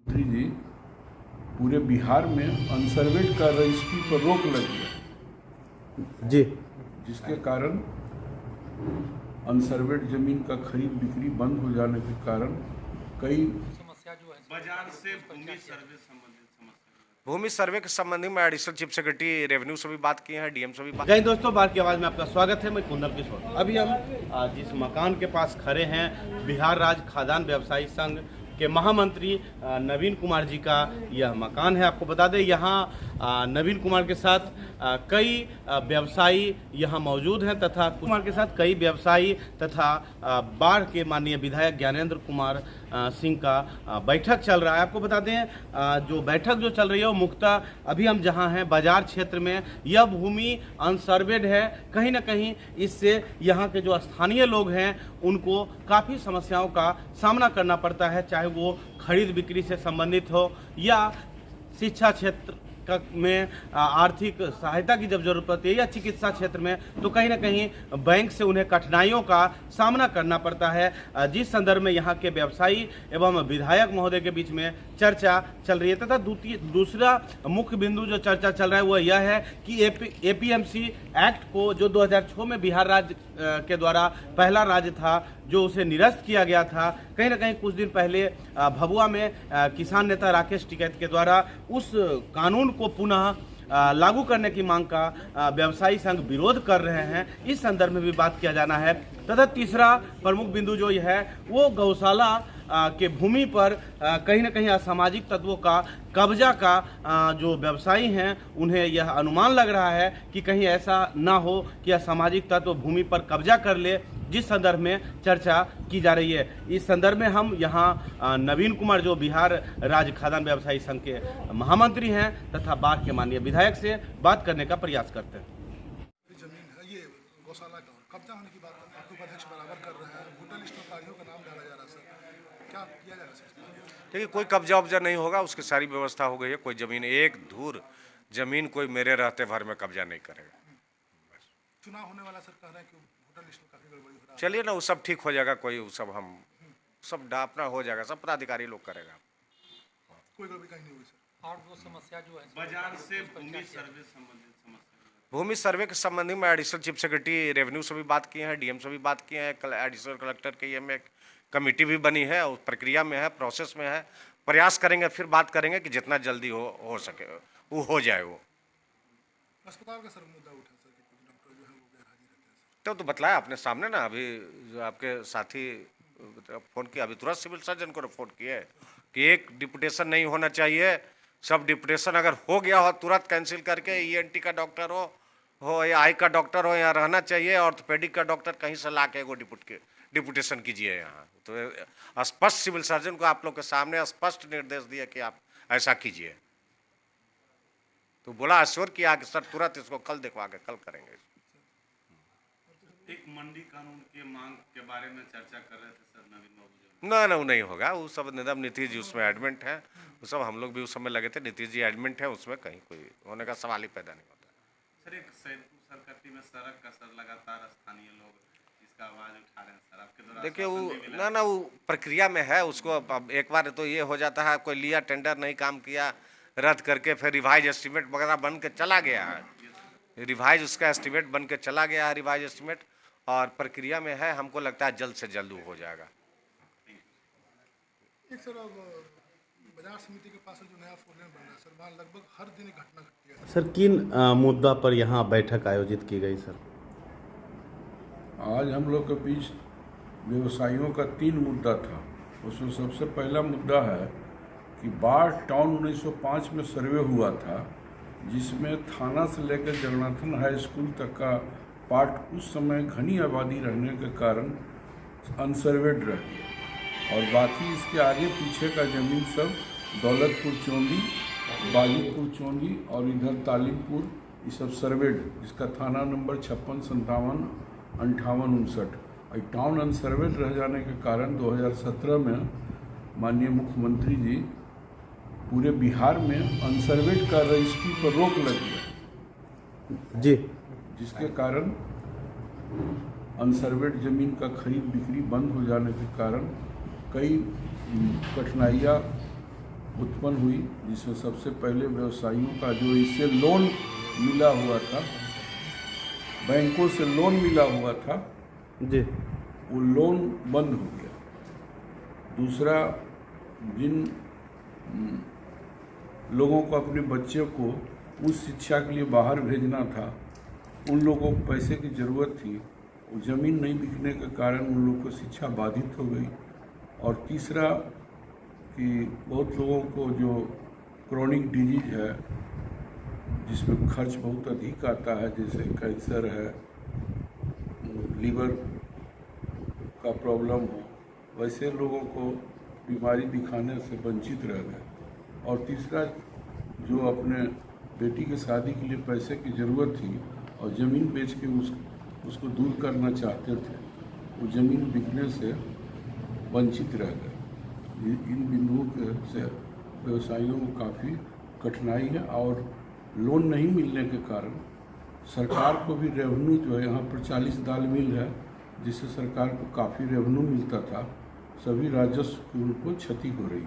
मंत्री जी, पूरे बिहार में अनसर्वेड का रजिस्ट्री पर रोक लग गया जी, जिसके कारण अनसर्वेड जमीन का खरीद बिक्री बंद हो जाने के कारण कई समस्या जो है बाजार से भूमि सर्वे संबंधित समस्या। भूमि सर्वे के संबंध में एडिशनल चीफ सेक्रेटरी रेवेन्यू से भी बात की है, डीएम से भी बात। जय दोस्तों, बार की आवाज़ में आपका स्वागत है। मैं कुंदन किशोर। अभी हम जिस मकान के पास खड़े हैं, बिहार राज्य खाद्यान्न व्यवसायी संघ के महामंत्री नवीन कुमार जी का यह मकान है। आपको बता दें, यहाँ नवीन कुमार के साथ कई व्यवसायी यहाँ मौजूद हैं तथा कुमार के साथ कई व्यवसायी तथा बाढ़ के माननीय विधायक ज्ञानेंद्र कुमार सिंह का बैठक चल रहा है। आपको बता दें, जो बैठक जो चल रही है वो मुख्यतः अभी हम जहाँ हैं बाजार क्षेत्र में, यह भूमि अनसर्वेड है। कहीं ना कहीं इससे यहाँ के जो स्थानीय लोग हैं उनको काफ़ी समस्याओं का सामना करना पड़ता है, चाहे वो खरीद बिक्री से संबंधित हो या शिक्षा क्षेत्र में आर्थिक सहायता की जब जरूरत पड़ती है या चिकित्सा क्षेत्र में, तो कहीं ना कहीं बैंक से उन्हें कठिनाइयों का सामना करना पड़ता है। जिस संदर्भ में यहाँ के व्यवसायी एवं विधायक महोदय के बीच में चर्चा चल रही है तथा दूसरा मुख्य बिंदु जो चर्चा चल रहा है वो यह है कि एपीएमसी एक्ट को, जो 2006 में बिहार राज्य के द्वारा पहला राज्य था जो उसे निरस्त किया गया था, कहीं ना कहीं कुछ दिन पहले भभुआ में किसान नेता राकेश टिकैत के द्वारा उस कानून को पुनः लागू करने की मांग का व्यवसायी संघ विरोध कर रहे हैं। इस संदर्भ में भी बात किया जाना है तथा तीसरा प्रमुख बिंदु जो यह है वो गौशाला के भूमि पर कहीं ना कहीं असामाजिक तत्वों का कब्जा का जो व्यवसायी हैं उन्हें यह अनुमान लग रहा है कि कहीं ऐसा ना हो कि असामाजिक तत्व भूमि पर कब्जा कर ले, जिस संदर्भ में चर्चा की जा रही है। इस संदर्भ में हम यहाँ नवीन कुमार जो बिहार राज्य खाद्यान्न व्यवसायी संघ के महामंत्री हैं तथा बाढ़ के माननीय विधायक से बात करने का प्रयास करते हैं। जमीन है, ये गौशाला का कब्जा होने की बात आपके उपाध्यक्ष बराबर कर रहे हैं। वोटर लिस्ट में पार्टियों का नाम डाला जा रहा है सर, क्या किया जा रहा है सर? देखिए, कोई कब्जा उब्जा नहीं होगा, उसकी सारी व्यवस्था हो गई है। कोई जमीन, एक धूर जमीन कोई मेरे रहते भर में कब्जा नहीं करेगा। चुनाव होने वाला सर, कह रहे हैं कि वोटर लिस्ट में काफी गड़बड़ी हो रहा है। चलिए ना, वो सब ठीक हो जाएगा। कोई वो सब हम सब अपना हो जाएगा, सब पदाधिकारी लोग करेगा। कोई गड़बड़ी कहीं नहीं हुई सर। और वो समस्या जो है बाजार से भूमि सर्वे संबंधित समस्या। भूमि सर्वे के संबंध में एडिशनल चीफ सेक्रेटरी रेवेन्यू से भी बात किए हैं, डीएम से भी बात किए हैं। एडिशनल कलेक्टर के ये में एक कमेटी भी बनी है और प्रक्रिया में है, प्रोसेस में है। प्रयास करेंगे, फिर बात करेंगे कि जितना जल्दी हो सके वो हो जाए। वो अस्पताल का सर मुद्दा उठा सर कि कुछ डॉक्टर जो है वो गैरहाजिर रहते हैं सर। तो बताया आपने सामने ना, अभी जो आपके साथी फ़ोन किया, अभी तुरंत सिविल सर्जन को फ़ोन किया है कि एक डिपुटेशन नहीं होना चाहिए। सब डिपुटेशन अगर हो गया हो तुरंत कैंसिल करके ईएनटी का डॉक्टर हो या आई का डॉक्टर हो यहाँ रहना चाहिए। ऑर्थोपेडिक का डॉक्टर कहीं से ला के वो डिपुटेशन कीजिए यहाँ। तो स्पष्ट सिविल सर्जन को आप लोग के सामने स्पष्ट निर्देश दिया कि आप ऐसा कीजिए। तो बोला, अश्योर किया कि सर तुरंत इसको कल दिखवा के कल करेंगे। एक मंडी कानून के मांग के बारे में चर्चा कर रहे थे सर नवीन बाबू जी। ना वो नहीं होगा। वो सब निदम नीतीश जी उसमें एडमिट है, वो सब हम लोग भी उस समय लगे थे। नीतीश जी एडमिट है, उसमें कहीं कोई होने का सवाल ही पैदा नहीं होता। सर, एक सैदपुर सरकट्टी में सड़क का सर लगातार स्थानीय लोग इसका आवाज उठा रहे हैं सर, आपके द्वारा। देखिए, वो ना वो प्रक्रिया में है। उसको अब एक बार तो ये हो जाता है, कोई लिया टेंडर नहीं काम किया, रद्द करके फिर रिवाइज एस्टीमेट वगैरह बन के चला गया है। रिवाइज उसका एस्टीमेट बन के चला गया है, रिवाइज एस्टीमेट, और प्रक्रिया में है। हमको लगता है जल्द से जल्द हो जाएगा। एक सर, बाजार समिति के पास जो नया 4 लेन बन रहा है सर, वहाँ लगभग हर दिन एक घटना घटती है सर, किन मुद्दा पर यहाँ बैठक आयोजित की गई सर? आज हम लोग के बीच व्यवसायियों का 3 मुद्दा था। उसमें सबसे पहला मुद्दा है कि बाढ़ टाउन 1905 में सर्वे हुआ था, जिसमें थाना से लेकर जगन्नाथन हाई स्कूल तक का पार्ट उस समय घनी आबादी रहने के कारण अनसर्वेड रह गया और बाकी इसके आगे पीछे का ज़मीन सब दौलतपुर चौंदी, बाजीपुर चौंदी और इधर तालीमपुर, ये सब सर्वेड, जिसका थाना नंबर 56, 57, 58, 59। टाउन अनसर्वेड रह जाने के कारण 2017 में माननीय मुख्यमंत्री जी, पूरे बिहार में अनसर्वेड का रजिस्ट्री पर रोक लग गया जी, जिसके कारण अनसर्वेड जमीन का खरीद बिक्री बंद हो जाने के कारण कई कठिनाइयाँ उत्पन्न हुई, जिसमें सबसे पहले व्यवसायियों का जो इससे लोन मिला हुआ था, बैंकों से लोन मिला हुआ था जी, वो लोन बंद हो गया। दूसरा, जिन लोगों को अपने बच्चे को उस शिक्षा के लिए बाहर भेजना था, उन लोगों को पैसे की ज़रूरत थी, वो ज़मीन नहीं बिकने के कारण उन लोगों को शिक्षा बाधित हो गई। और तीसरा कि बहुत लोगों को जो क्रॉनिक डिजीज है, जिसमें खर्च बहुत अधिक आता है, जैसे कैंसर है, लीवर का प्रॉब्लम हो, वैसे लोगों को बीमारी दिखाने से वंचित रह गए। और तीसरा, जो अपने बेटी के शादी के लिए पैसे की ज़रूरत थी और ज़मीन बेच के उसको दूर करना चाहते थे, वो ज़मीन बिकने से वंचित रह गए। इन बिंदुओं से व्यवसायियों को काफ़ी कठिनाई है और लोन नहीं मिलने के कारण सरकार को भी रेवेन्यू जो है, यहाँ पर 40 दाल मिल है, जिससे सरकार को काफ़ी रेवेन्यू मिलता था, सभी राजस्व की उनको क्षति हो रही।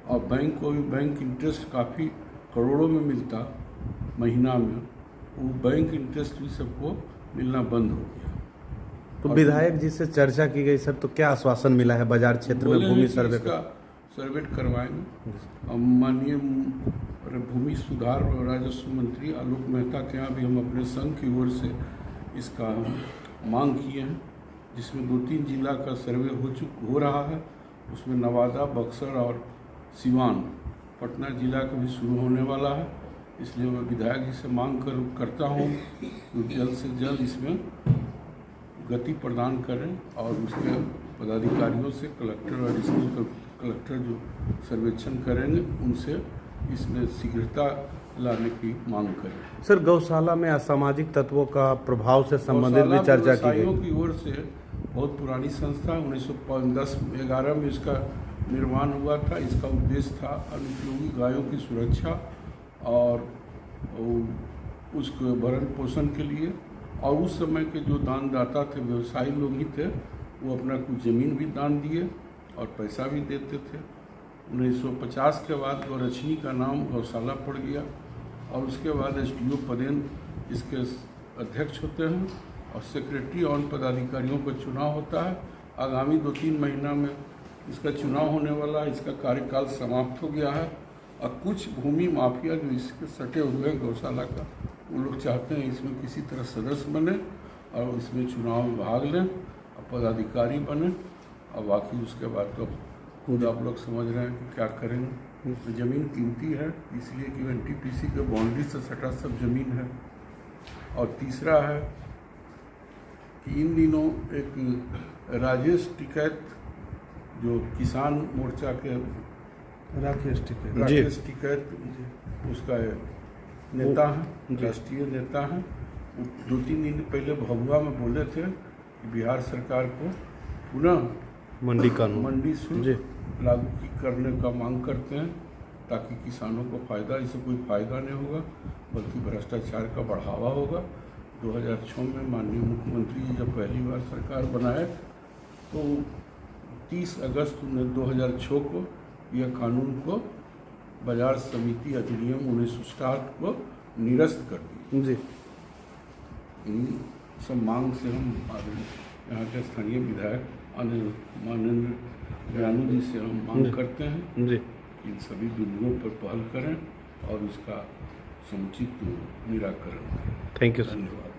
और बैंक को भी बैंक इंटरेस्ट काफ़ी करोड़ों में मिलता महीना में, वो बैंक इंटरेस्ट भी सबको मिलना बंद हो गया। तो विधायक जी से चर्चा की गई सर, तो क्या आश्वासन मिला है बाजार क्षेत्र में भूमि सर्वे का? सर्वे करवाएंगे। हम माननीय भूमि सुधार और राजस्व मंत्री आलोक मेहता के यहाँ भी हम अपने संघ की ओर से इसका मांग किए हैं, जिसमें 2-3 जिला का सर्वे हो रहा है। उसमें नवादा, बक्सर और सिवान, पटना जिला का भी शुरू होने वाला है। इसलिए मैं विधायक जी से मांग करता हूँ कि जल्द से जल्द इसमें गति प्रदान करें और उसके पदाधिकारियों से, कलेक्टर और डिस्ट्रिक्ट कलेक्टर जो सर्वेक्षण करेंगे, उनसे इसमें शीघ्रता लाने की मांग करें। सर, गौशाला में असामाजिक तत्वों का प्रभाव से संबंधित भी चर्चा की गई। की ओर से बहुत पुरानी संस्था, 1910-11 में इसका निर्माण हुआ था। इसका उद्देश्य था अनुपयोगी गायों की सुरक्षा और उसके भरण पोषण के लिए। और उस समय के जो दानदाता थे, व्यवसायी लोग ही थे, वो अपना कुछ ज़मीन भी दान दिए और पैसा भी देते थे। 1950 के बाद गौरक्षणी का नाम गौशाला पड़ गया और उसके बाद SDO पदेन इसके अध्यक्ष होते हैं और सेक्रेटरी और पदाधिकारियों का चुनाव होता है। आगामी 2-3 महीना में इसका चुनाव होने वाला है। इसका कार्यकाल समाप्त हो गया है और कुछ भूमि माफिया जो इसके सटे हुए हैं गौशाला का, वो लोग चाहते हैं इसमें किसी तरह सदस्य बने और इसमें चुनाव में भाग लें और पदाधिकारी बने। और बाकी उसके बाद तो खुद आप लोग समझ रहे हैं कि क्या करेंगे। तो ज़मीन कीमती है, इसलिए कि NTPC के बाउंड्री से सटा सब ज़मीन है। और तीसरा है कि इन दिनों एक राजेश टिकैत, जो किसान मोर्चा के राकेश टिकैत उसका नेता है, राष्ट्रीय नेता है, 2-3 दिन पहले भभुआ में बोले थे कि बिहार सरकार को पुनः मंडी शुल्क लागू करने का मांग करते हैं, ताकि किसानों को फ़ायदा, इससे कोई फ़ायदा नहीं होगा बल्कि भ्रष्टाचार का बढ़ावा होगा। 2006 में माननीय मुख्यमंत्री जी जब पहली बार सरकार बनाए तो 30 अगस्त 2006 को यह कानून को बाजार समिति अधिनियम 1960 को निरस्त कर दिया। जी, इन सब मांग से हम यहाँ के स्थानीय विधायक माननीय ज्ञानू जी से हम मांग करते हैं जी, इन सभी बिंदुओं पर पहल करें और उसका समुचित निराकरण करें। Thank you sir. धन्यवाद।